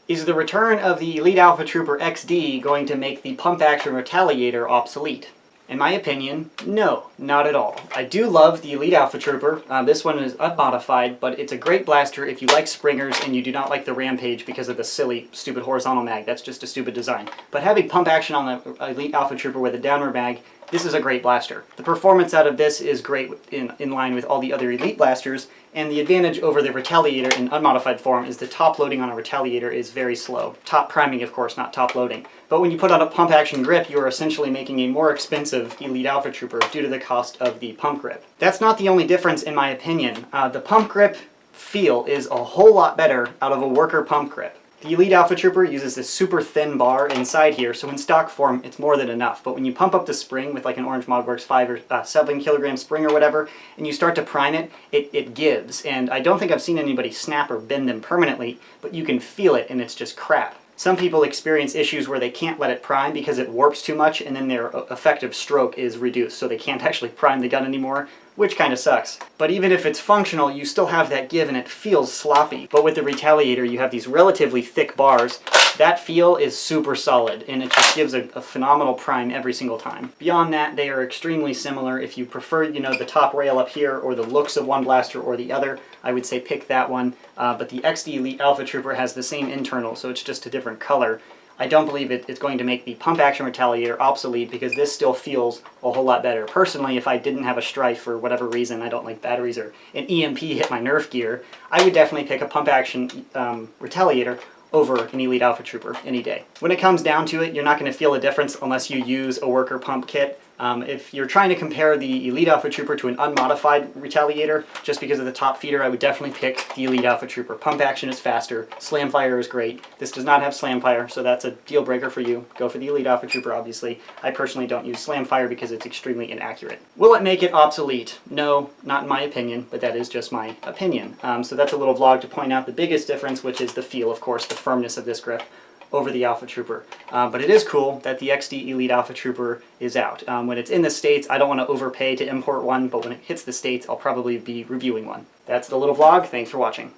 Is the return of the Elite Alpha Trooper XD going to make the pump-action Retaliator obsolete? In my opinion, no, not at all. I do love the Elite Alpha Trooper. This one is unmodified, but it's a great blaster if you like springers and you do not like the Rampage because of the silly, stupid horizontal mag. That's just a stupid design. But having pump action on the Elite Alpha Trooper with a downward mag, this is a great blaster. The performance out of this is great in line with all the other Elite blasters, and the advantage over the Retaliator in unmodified form is the top loading on a Retaliator is very slow. Top priming, of course, not top loading. But when you put on a pump action grip, you are essentially making a more expensive Elite Alpha Trooper due to the cost of the pump grip. That's not the only difference in my opinion. The pump grip feel is a whole lot better out of a worker pump grip. The Elite Alpha Trooper uses this super thin bar inside here, so in stock form it's more than enough. But when you pump up the spring with like an Orange Modworks 5 or 7 kilogram spring or whatever, and you start to prime it, it gives. And I don't think I've seen anybody snap or bend them permanently, but you can feel it and it's just crap. Some people experience issues where they can't let it prime because it warps too much and then their effective stroke is reduced, so they can't actually prime the gun anymore, which kind of sucks. But even if it's functional, you still have that give and it feels sloppy. But with the Retaliator, you have these relatively thick bars. That feel is super solid, and it just gives a phenomenal prime every single time. Beyond that, they are extremely similar. If you prefer, you know, the top rail up here or the looks of one blaster or the other, I would say pick that one. But the XD Elite Alpha Trooper has the same internal, so it's just a different color. I don't believe it's going to make the pump action Retaliator obsolete because this still feels a whole lot better. Personally, if I didn't have a Strife for whatever reason, I don't like batteries or an EMP hit my Nerf gear, I would definitely pick a pump action Retaliator over an Elite Alpha Trooper any day. When it comes down to it, you're not going to feel a difference unless you use a worker pump kit. If you're trying to compare the Elite Alpha Trooper to an unmodified Retaliator, just because of the top feeder, I would definitely pick the Elite Alpha Trooper. Pump action is faster, slam fire is great. This does not have slam fire, so that's a deal breaker for you. Go for the Elite Alpha Trooper, obviously. I personally don't use slam fire because it's extremely inaccurate. Will it make it obsolete? No, not in my opinion, but that is just my opinion. So that's a little vlog to point out the biggest difference, which is the feel, of course, the firmness of this grip over the Alpha Trooper. But it is cool that the XD Elite Alpha Trooper is out. When it's in the States, I don't want to overpay to import one, but when it hits the States, I'll probably be reviewing one. That's the little vlog. Thanks for watching.